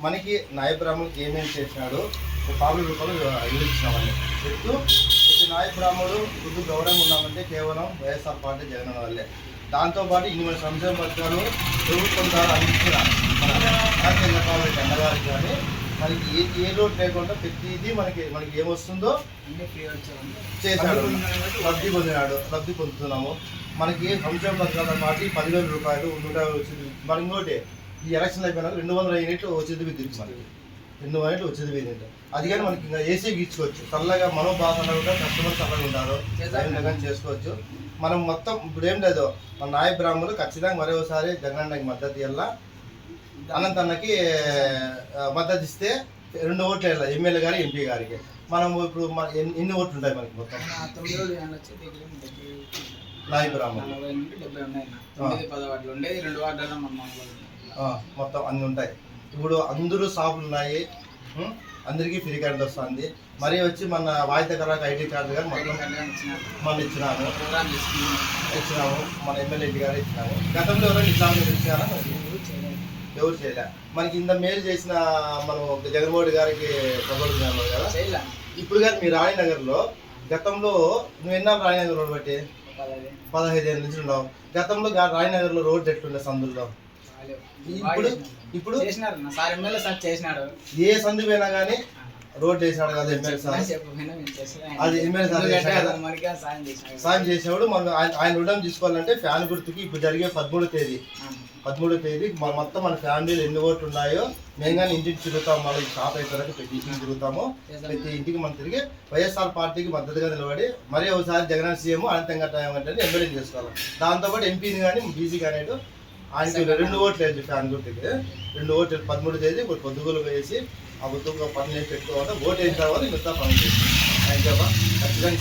మనకి నాయబ్రాహ్మణుడికి ఏమేమి చేసినాడు పావుల రూపంలో వివరించినామని చెప్తూ ప్రతి నాయబ్రాహ్మణుడు కొద్ది గౌరవంగా ఉన్నామంటే కేవలం వైఎస్ఆర్ పార్టీ జగన్ వల్లే. దాంతోపాటు ఇన్ని మన సంక్షేమ పథకాలు ప్రభుత్వం ద్వారా అందించిన మన చంద్రబాబు అన్నగారికి కానీ మనకి ఏ లోటు లేకుండా ప్రతిదీ మనకి ఏమొస్తుందో చేశాడు, లబ్ధి పొందుతున్నాము. మనకి సంక్షేమ పథకాలతో పాటు 10,000 రూపాయలు 150 వచ్చింది. మరి ఇంకోటి ఈ ఎలక్షన్ అయిపోయినా 200 యూనిట్లు వచ్చేది విద్యుత్, మనకి 200 యూనిట్లు వచ్చేది విద్యుత్. అది కానీ మనకి ఇంకా ఏసీ గీచుకోవచ్చు, చల్లగా మనం బాగున్నా కస్టమర్ చల్లగా ఉంటారు, కానీ చేసుకోవచ్చు. మనం మొత్తం ఇప్పుడు ఏం లేదు, మన నాయ బ్రాహ్మణులు ఖచ్చితంగా మరోసారి జగనన్నకి మద్దతు ఇవ్వాలా, అనంత అన్నకి మద్దతు ఇస్తే 2 ఓట్లు వెళ్ళాలి ఎమ్మెల్యే గారి ఎంపీ గారికి. మనం ఇప్పుడు ఎన్ని ఓట్లు ఉంటాయి మనకి మొత్తం నాయ బ్రాహ్మణులు మొత్తం అన్ని ఉంటాయి. ఇప్పుడు అందరూ షాపులు ఉన్నాయి, అందరికీ ఫ్రీ కార్డు వస్తుంది. మరి వచ్చి మన వాయిద్య కళాకు ఐటీ కార్డు కానీ మొత్తం మనం ఇచ్చినాము, మన ఎమ్మెల్యే గారు ఇచ్చినాము. గతంలో ఎవరైనా ఇచ్చామని ఇచ్చినారా? ఎవరు చేయలే. మనకి ఇంత మేలు చేసిన మనం జగన్మోహన్ గారికి ప్రబోధం కదా. ఇప్పుడు కానీ మీ రాణినగర్లో గతంలో నువ్వు ఎన్నా రాణినగర్ రోడ్ బట్టి 15 ఏళ్ళ నుంచి ఉన్నావు. గతంలో రాణినగర్లో రోడ్డు ఎట్లుండే సందుల్లో? ఇప్పుడు ఏ సందు పోయినా కానీ రోడ్ చేసినాడు కదా ఎమ్మెల్యే సార్. అది ఎమ్మెల్యే సార్ సాయం చేసినప్పుడు మనం ఆయన రుణం తీసుకోవాలంటే ఫ్యాన్ గుర్తుకి ఇప్పుడు జరిగే 13వ తేదీ మొత్తం మన ఫ్యామిలీలు ఎన్ని ఓట్లు ఉన్నాయో మేము కానీ ఇంటికి తిరుగుతాము. మళ్ళీ షాప్ అయిపోయాక ప్రతి ఇంటికి తిరుగుతాము. ప్రతి ఇంటికి మనం తిరిగి వైఎస్ఆర్ పార్టీకి మద్దతుగా నిలబడి మరీ ఒకసారి జగన్ సీఎం అనంతంగా అంటే ఎమ్మెల్యే చేసుకోవాలి. దాంతోపాటు ఎంపీని కానీ బీసీ కానీ ఆయనకి 2 ఓట్లు వేసి ఫ్యాన్ గుర్తుకి 2 ఓట్లు 13వ తేదీ ఇప్పుడు పొద్దుగోలు వేసి ఆ పొద్దుగా పనులు పెట్టుకోవాలి. ఓటు వేసిన తర్వాత మిగతా పనులు చేసి ఆయన ఖచ్చితంగా